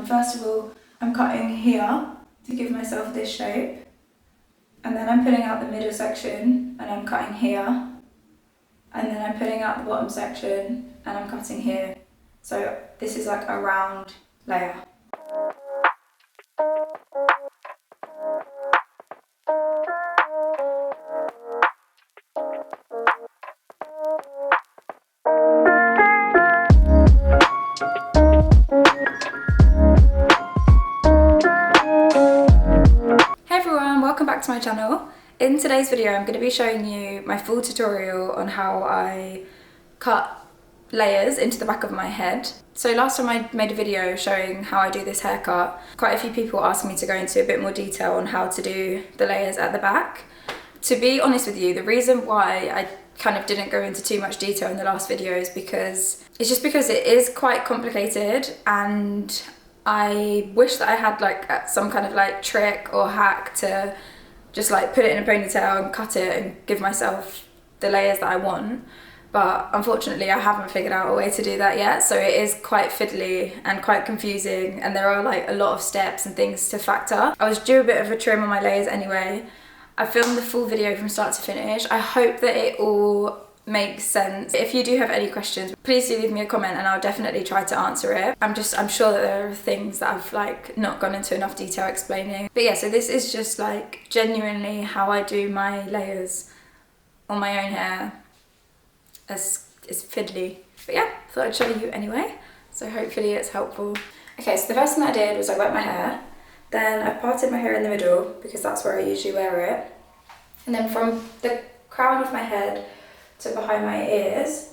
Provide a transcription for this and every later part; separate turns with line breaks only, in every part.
first of all, I'm cutting here to give myself this shape. And then I'm pulling out the middle section and I'm cutting here. And then I'm pulling out the bottom section and I'm cutting here. So this is like a round layer. Welcome back to my channel. In today's video I'm going to be showing you my full tutorial on how I cut layers into the back of my head. So last time I made a video showing how I do this haircut, quite a few people asked me to go into a bit more detail on how to do the layers at the back. To be honest with you, the reason why I kind of didn't go into too much detail in the last video is because it is quite complicated, and I wish that I had like some kind of like trick or hack to just like put it in a ponytail and cut it and give myself the layers that I want. But unfortunately I haven't figured out a way to do that yet, so it is quite fiddly and quite confusing, and there are like a lot of steps and things to factor. I was due a bit of a trim on my layers anyway. I filmed the full video from start to finish. I hope that it all makes sense. If you do have any questions, please do leave me a comment and I'll definitely try to answer it. I'm sure that there are things that I've like not gone into enough detail explaining. But yeah, so this is just like genuinely how I do my layers on my own hair. It's fiddly. But yeah, thought I'd show you anyway. So hopefully it's helpful. Okay, so the first thing I did was I wet my hair. Then I parted my hair in the middle because that's where I usually wear it. And then from the crown of my head to behind my ears,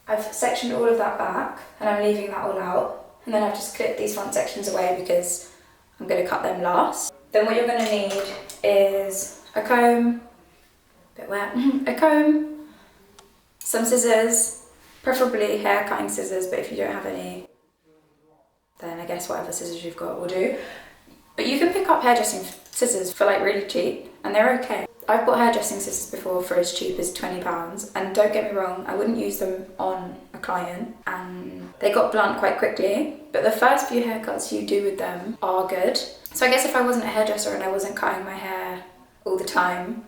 I've sectioned all of that back and I'm leaving that all out. And then I've just clipped these front sections away because I'm going to cut them last. Then what you're going to need is a comb, a bit wet, a comb, some scissors, preferably hair cutting scissors, but if you don't have any, then I guess whatever scissors you've got will do. But you can pick up hairdressing scissors for like really cheap and they're okay. I've bought hairdressing scissors before for as cheap as £20, and don't get me wrong, I wouldn't use them on a client, and they got blunt quite quickly, but the first few haircuts you do with them are good. So I guess if I wasn't a hairdresser and I wasn't cutting my hair all the time,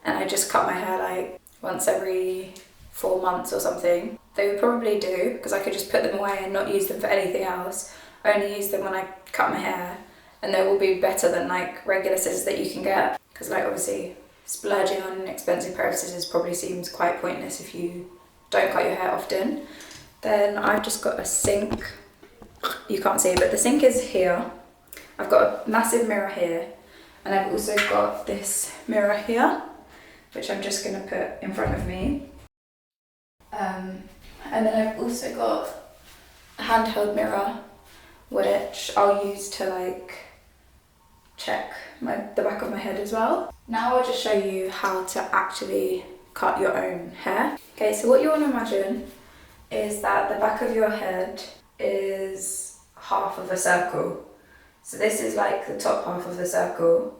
and I just cut my hair like once every 4 months or something, they would probably do, because I could just put them away and not use them for anything else. I only use them when I cut my hair, and they will be better than like regular scissors that you can get, because like obviously splurging on an expensive pair of scissors probably seems quite pointless if you don't cut your hair often. Then I've just got a sink. You can't see, but the sink is here. I've got a massive mirror here, and I've also got this mirror here, which I'm just going to put in front of me. And then I've also got a handheld mirror, which I'll use to like check the back of my head as well. Now I'll just show you how to actually cut your own hair. Okay, so what you want to imagine is that the back of your head is half of a circle. So this is like the top half of the circle,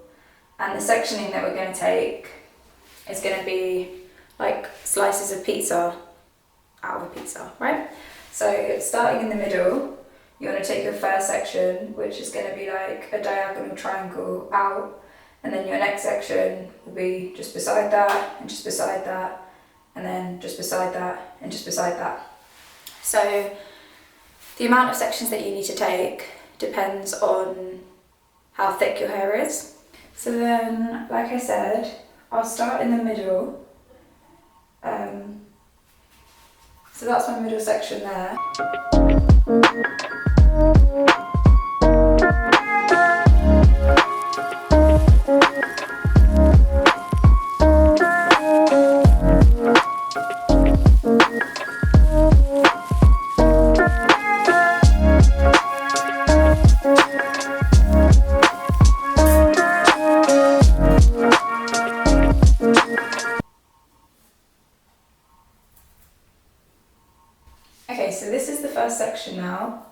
and the sectioning that we're going to take is going to be like slices of pizza out of a pizza, right? So starting in the middle, you want to take your first section, which is going to be like a diagonal triangle out, and then your next section will be just beside that, and just beside that, and then just beside that, and just beside that. So the amount of sections that you need to take depends on how thick your hair is. So then, like I said, I'll start in the middle. So that's my middle section there. Okay, so this is the first section now.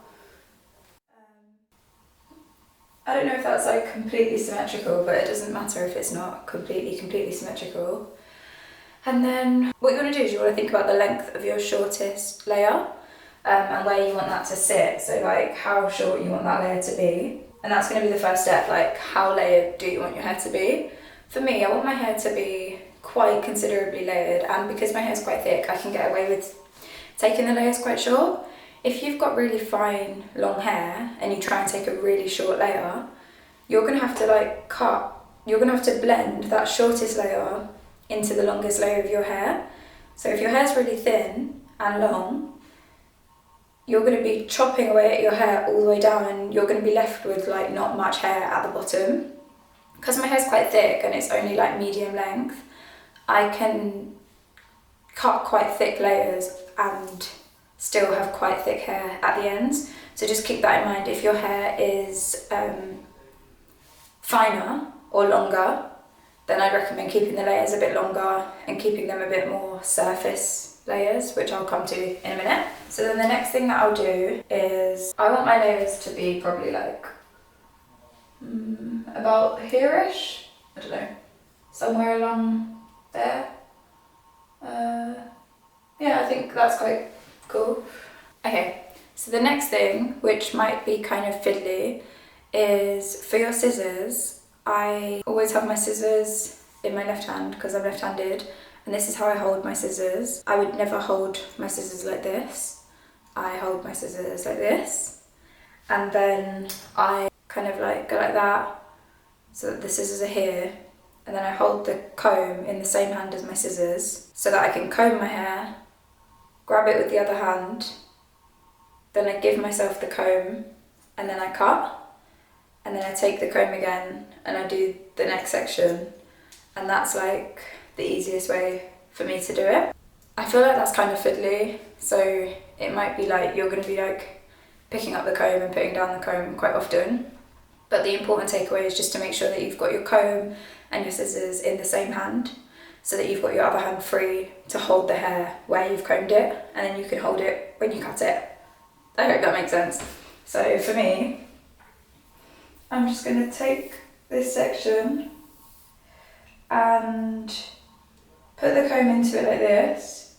I don't know if that's like completely symmetrical, but it doesn't matter if it's not completely symmetrical. And then what you want to do is you want to think about the length of your shortest layer. and where you want that to sit. So like how short you want that layer to be. And that's going to be the first step, like how layered do you want your hair to be? For me, I want my hair to be quite considerably layered, and because my hair is quite thick, I can get away with taking the layers quite short. If you've got really fine long hair and you try and take a really short layer, you're going to have to like you're going to have to blend that shortest layer into the longest layer of your hair. So if your hair's really thin and long, you're going to be chopping away at your hair all the way down, and you're going to be left with like not much hair at the bottom. Because my hair's quite thick and it's only like medium length, I can cut quite thick layers and still have quite thick hair at the ends. So just keep that in mind. If your hair is finer or longer, then I'd recommend keeping the layers a bit longer and keeping them a bit more surface layers, which I'll come to in a minute. So then the next thing that I'll do is, I want my layers to be probably like about here-ish, I don't know, somewhere along there. Yeah, I think that's quite cool. Okay, so the next thing, which might be kind of fiddly, is for your scissors. I always have my scissors in my left hand because I'm left-handed, and this is how I hold my scissors. I would never hold my scissors like this. I hold my scissors like this, and then I kind of like go like that so that the scissors are here, and then I hold the comb in the same hand as my scissors so that I can comb my hair, grab it with the other hand, then I give myself the comb, and then I cut, and then I take the comb again and I do the next section, and that's like the easiest way for me to do it. I feel like that's kind of fiddly, so it might be like you're going to be like picking up the comb and putting down the comb quite often, but the important takeaway is just to make sure that you've got your comb and your scissors in the same hand so that you've got your other hand free to hold the hair where you've combed it, and then you can hold it when you cut it. I hope that makes sense. So for me, I'm just going to take this section and put the comb into it like this,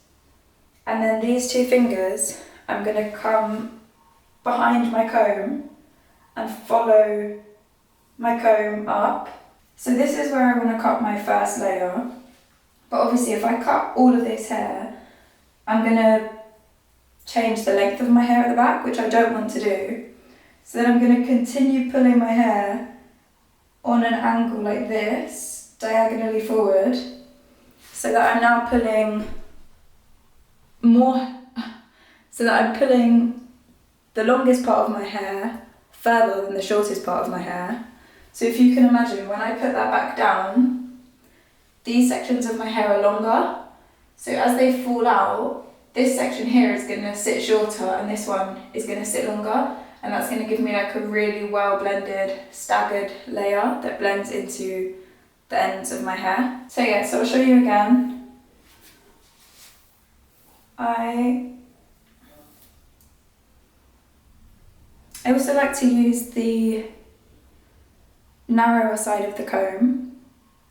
and then these two fingers, I'm going to come behind my comb and follow my comb up. So this is where I want to cut my first layer, but obviously if I cut all of this hair, I'm going to change the length of my hair at the back, which I don't want to do. So then I'm going to continue pulling my hair on an angle like this, diagonally forward, so that I'm now pulling the longest part of my hair further than the shortest part of my hair. So if you can imagine, when I put that back down, these sections of my hair are longer, so as they fall out, this section here is going to sit shorter and this one is going to sit longer, and that's going to give me like a really well blended, staggered layer that blends into the ends of my hair. So yeah, so I'll show you again. I also like to use the narrower side of the comb,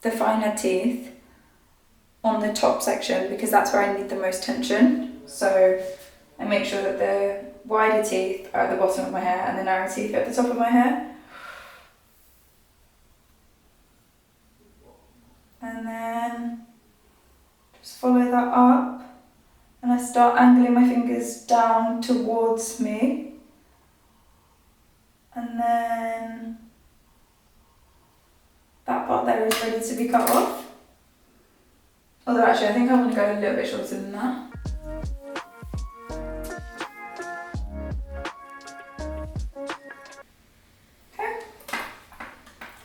the finer teeth, on the top section because that's where I need the most tension. So I make sure that the wider teeth are at the bottom of my hair and the narrow teeth are at the top of my hair. And then just follow that up, and I start angling my fingers down towards me, and then that part there is ready to be cut off. Although actually I think I want to go a little bit shorter than that. Okay.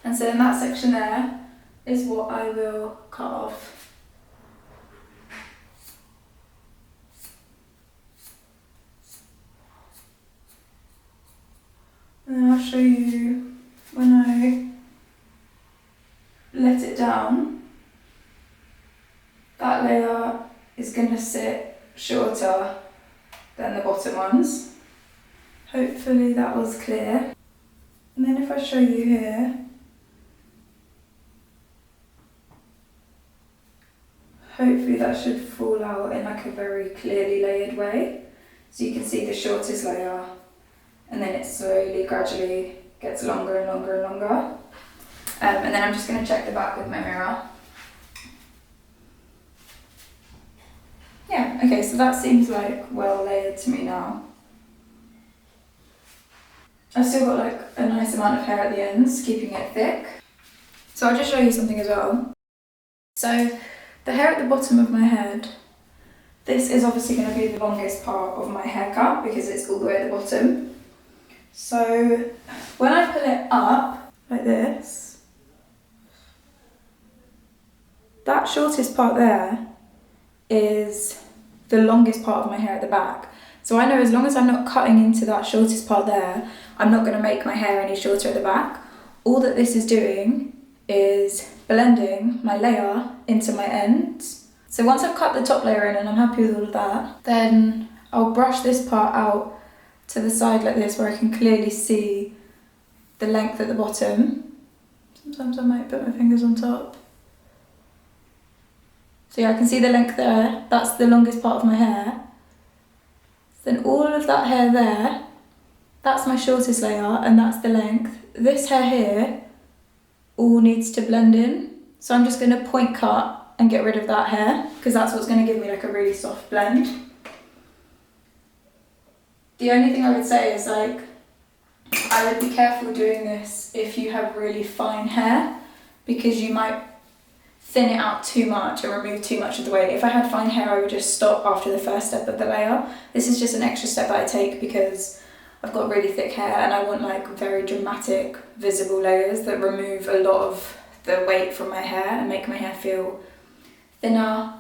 And so in that section there is what I will cut off. And then I'll show you when I let it down, that layer is going to sit shorter than the bottom ones. Hopefully that was clear. And then if I show you here, hopefully that should fall out in like a very clearly layered way. So you can see the shortest layer, and then it slowly, gradually gets longer and longer and longer. And then I'm just going to check the back with my mirror. Yeah, okay, so that seems like well layered to me now. I've still got like a nice amount of hair at the ends, keeping it thick. So I'll just show you something as well. So the hair at the bottom of my head, this is obviously going to be the longest part of my haircut because it's all the way at the bottom. So when I pull it up like this, that shortest part there is the longest part of my hair at the back. So I know as long as I'm not cutting into that shortest part there, I'm not going to make my hair any shorter at the back. All that this is doing is blending my layer into my ends. So once I've cut the top layer in and I'm happy with all of that, then I'll brush this part out to the side like this where I can clearly see the length at the bottom. Sometimes I might put my fingers on top. So yeah, I can see the length there. That's the longest part of my hair. Then all of that hair there, that's my shortest layer and that's the length. This hair here all needs to blend in. So I'm just going to point cut and get rid of that hair because that's what's going to give me like a really soft blend. The only thing I would say is like, I would be careful doing this if you have really fine hair because you might thin it out too much and remove too much of the weight. If I had fine hair, I would just stop after the first step of the layer. This is just an extra step that I take because I've got really thick hair and I want like very dramatic, visible layers that remove a lot of the weight from my hair and make my hair feel thinner.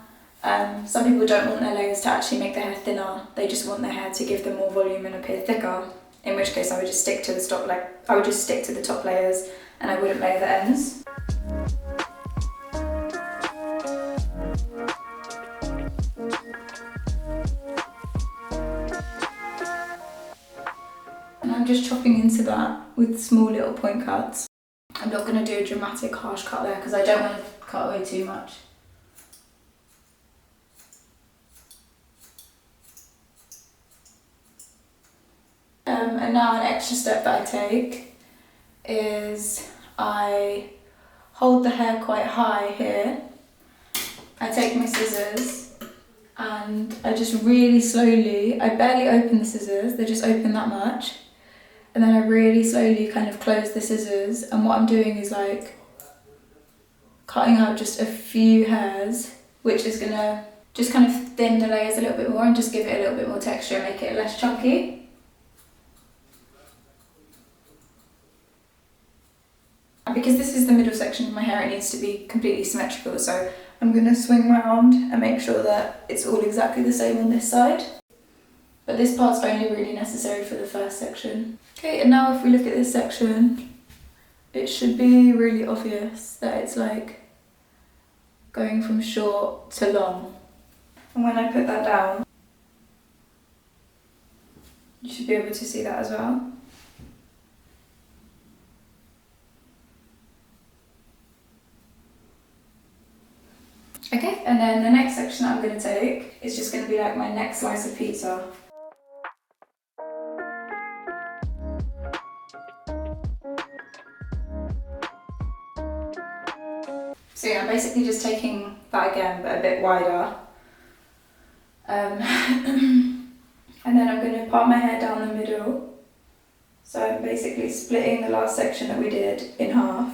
Some people don't want their layers to actually make their hair thinner. They just want their hair to give them more volume and appear thicker. In which case, I would just stick to the top layers and I wouldn't layer the ends. And I'm just chopping into that with small little point cuts. I'm not going to do a dramatic harsh cut there because I don't want to cut away too much. And now an extra step that I take is I hold the hair quite high here. I take my scissors and I just really slowly, I barely open the scissors, they just open that much. And then I really slowly kind of close the scissors, and what I'm doing is like cutting out just a few hairs, which is gonna just kind of thin the layers a little bit more and just give it a little bit more texture and make it less chunky. And because this is the middle section of my hair, it needs to be completely symmetrical, so I'm gonna swing round and make sure that it's all exactly the same on this side. But this part's only really necessary for the first section. Okay, and now if we look at this section, it should be really obvious that it's like going from short to long. And when I put that down, you should be able to see that as well. Okay, and then the next section I'm going to take is just going to be like my next slice of pizza. So yeah, I'm basically just taking that again, but a bit wider. And then I'm going to part my hair down the middle. So I'm basically splitting the last section that we did in half.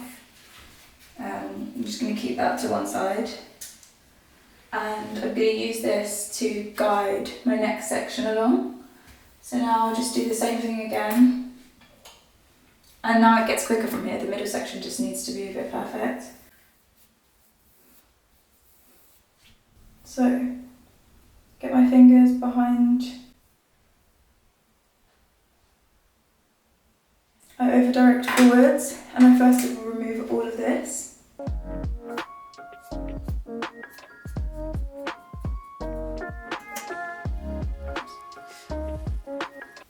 I'm just going to keep that to one side. And I'm going to use this to guide my next section along. So now I'll just do the same thing again. And now it gets quicker from here, the middle section just needs to be a bit perfect. So, get my fingers behind. I over direct forwards, and I first of all remove all of this.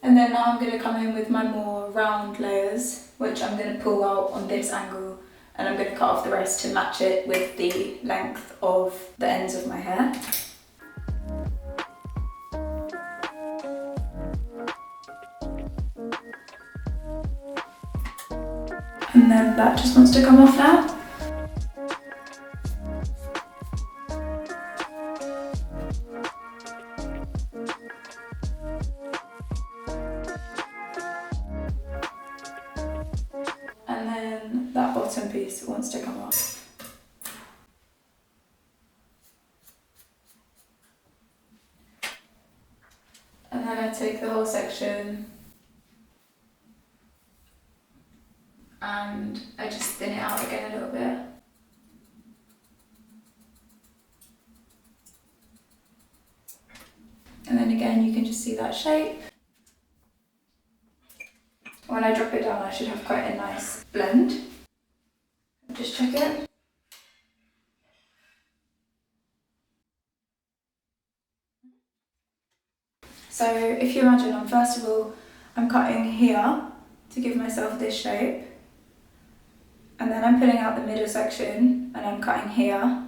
And then now I'm going to come in with my more round layers, which I'm going to pull out on this angle, and I'm going to cut off the rest to match it with the length of the ends of my hair. And then that just wants to come off now. And then that bottom piece wants to come off. And then I take the whole section and I just thin it out again a little bit. And then again, you can just see that shape. When I drop it down, I should have quite a nice blend. Just check it. So if you imagine, first of all, I'm cutting here to give myself this shape. And then I'm pulling out the middle section and I'm cutting here.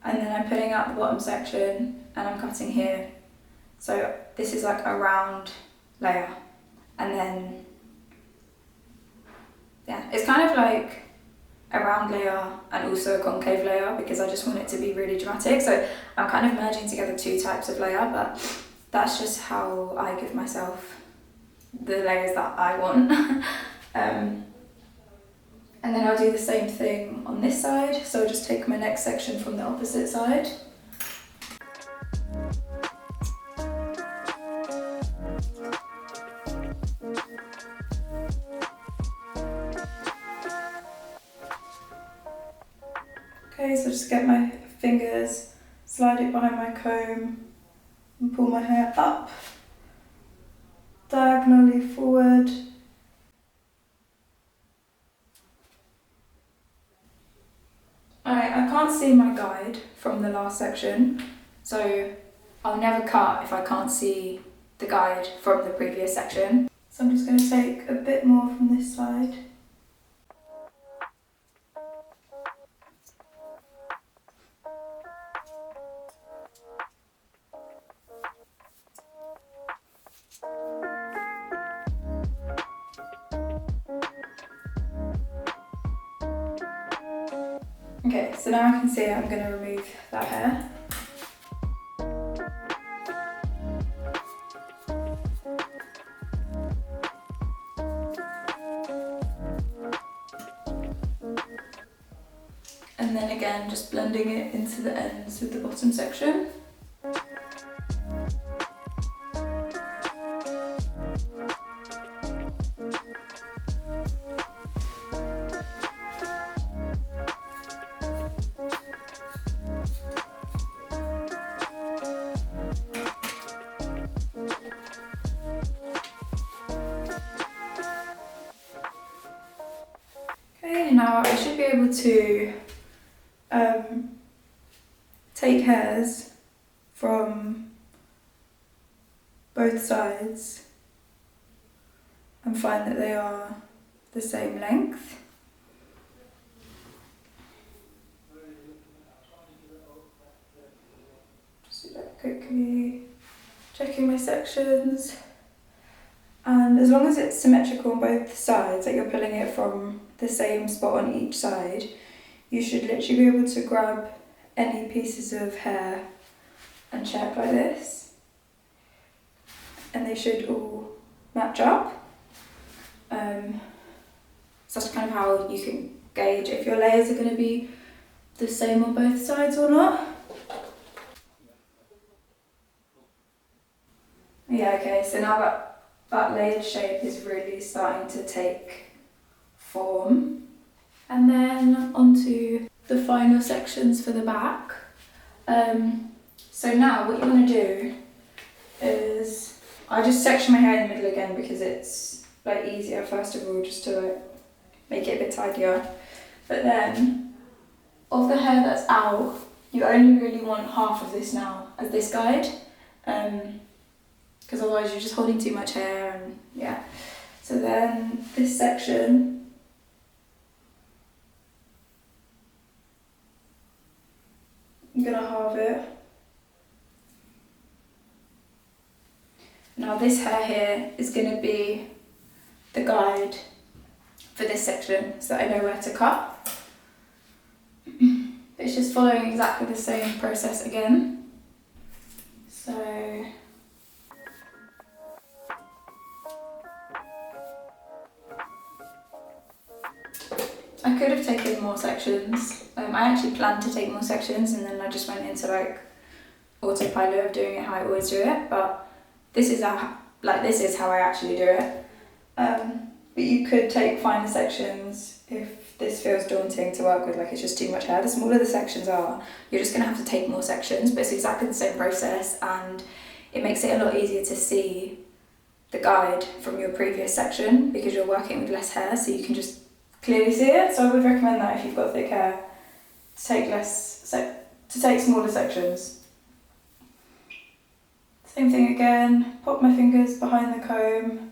And then I'm pulling out the bottom section and I'm cutting here. So this is like a round layer. And then, yeah, it's kind of like a round layer and also a concave layer because I just want it to be really dramatic. So I'm kind of merging together two types of layer, but that's just how I give myself the layers that I want. And then I'll do the same thing on this side. So I'll just take my next section from the opposite side. Okay, so just get my fingers, slide it behind my comb and pull my hair up, diagonally forward. I can't see my guide from the last section, so I'll never cut if I can't see the guide from the previous section. So I'm just going to take a bit more from this side. Okay, so now I can see I'm going to remove that hair. And then again, just blending it into the ends of the bottom section. Okay, now I should be able to take hairs from both sides and find that they are the same length. Just do that quickly, checking my sections. And as long as it's symmetrical on both sides, that you're pulling it from the same spot on each side, you should literally be able to grab any pieces of hair and check like this. And they should all match up. So that's kind of how you can gauge if your layers are going to be the same on both sides or not. Yeah, okay, so now that layered shape is really starting to take form. And then onto the final sections for the back. So now what you want to do is, I just section my hair in the middle again because it's like easier first of all, just to like make it a bit tidier. But then of the hair that's out, you only really want half of this now as this guide, because otherwise you're just holding too much hair and yeah. So then this section, I'm gonna halve it. Now this hair here is gonna be the guide for this section so that I know where to cut. It's just following exactly the same process again. So I could have taken more sections. I actually planned to take more sections and then I just went into like autopilot of doing it how I always do it, but this is how I actually do it. But you could take finer sections if this feels daunting to work with, like it's just too much hair. The smaller the sections are, you're just going to have to take more sections, but it's exactly the same process and it makes it a lot easier to see the guide from your previous section because you're working with less hair, so you can just clearly see it. So I would recommend that if you've got thick hair, to take smaller sections. Same thing again, pop my fingers behind the comb,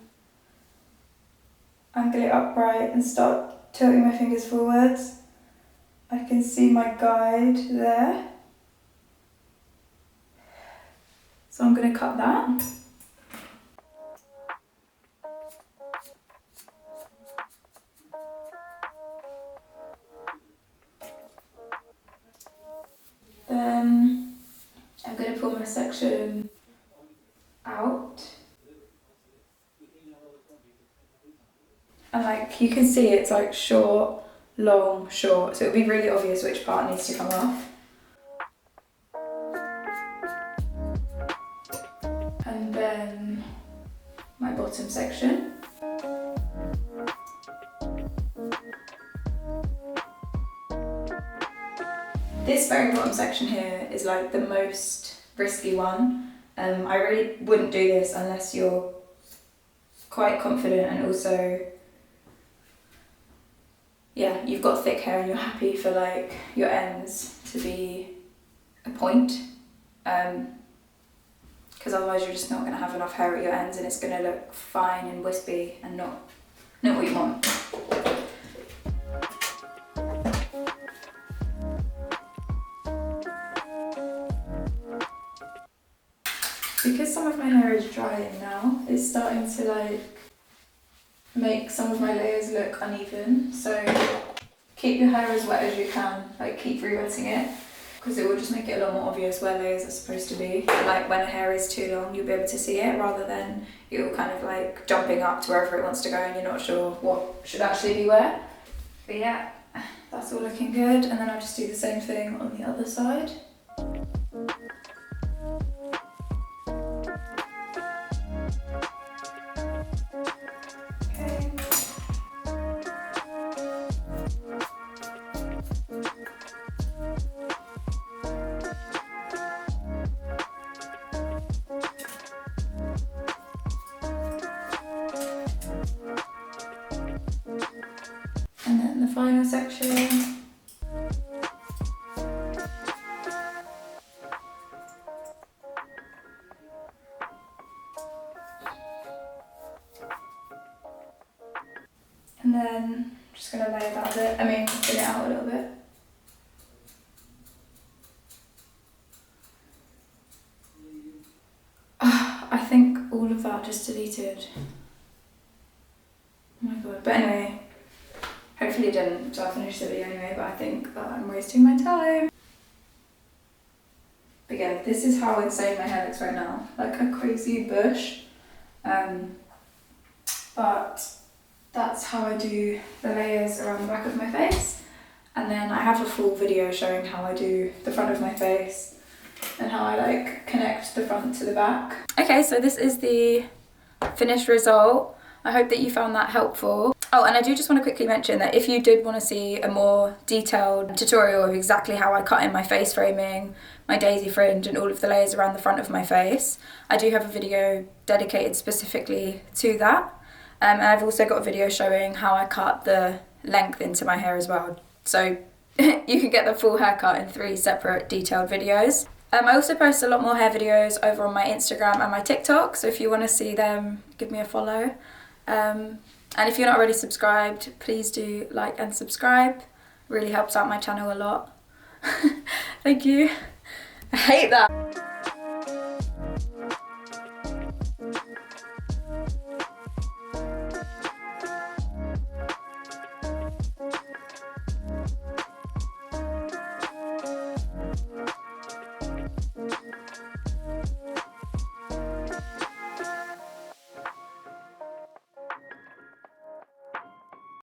angle it upright and start tilting my fingers forwards. I can see my guide there. So I'm going to cut that. Then I'm going to pull my section out. And like you can see it's like short, long, short. So it'll be really obvious which part needs to come off. And then my bottom section. This very bottom section here is like the most risky one. I really wouldn't do this unless you're quite confident and also, yeah, you've got thick hair and you're happy for like your ends to be a point. Because otherwise you're just not going to have enough hair at your ends and it's going to look fine and wispy and not what you want. Because some of my hair is drying now, it's starting to like make some of my layers look uneven. So keep your hair as wet as you can, like keep re-wetting it, because it will just make it a lot more obvious where layers are supposed to be. And like when a hair is too long, you'll be able to see it rather than it kind of like jumping up to wherever it wants to go and you're not sure what should actually be where. But yeah, that's all looking good. And then I'll just do the same thing on the other side. And then the final section. And then I'm just going to layer that a bit, thin it out a little bit. I think all of that just deleted. Oh my god, but anyway. Hopefully it didn't, so I'll finish the video anyway, but I think that I'm wasting my time. But again, this is how insane my hair looks right now, like a crazy bush. But that's how I do the layers around the back of my face. And then I have a full video showing how I do the front of my face and how I like connect the front to the back. Okay, so this is the finished result. I hope that you found that helpful. Oh, and I do just want to quickly mention that if you did want to see a more detailed tutorial of exactly how I cut in my face framing, my daisy fringe and all of the layers around the front of my face, I do have a video dedicated specifically to that. And I've also got a video showing how I cut the length into my hair as well. So you can get the full haircut in 3 separate detailed videos. I also post a lot more hair videos over on my Instagram and my TikTok, so if you want to see them, give me a follow. And if you're not already subscribed, please do like and subscribe. It really helps out my channel a lot. Thank you. I hate that.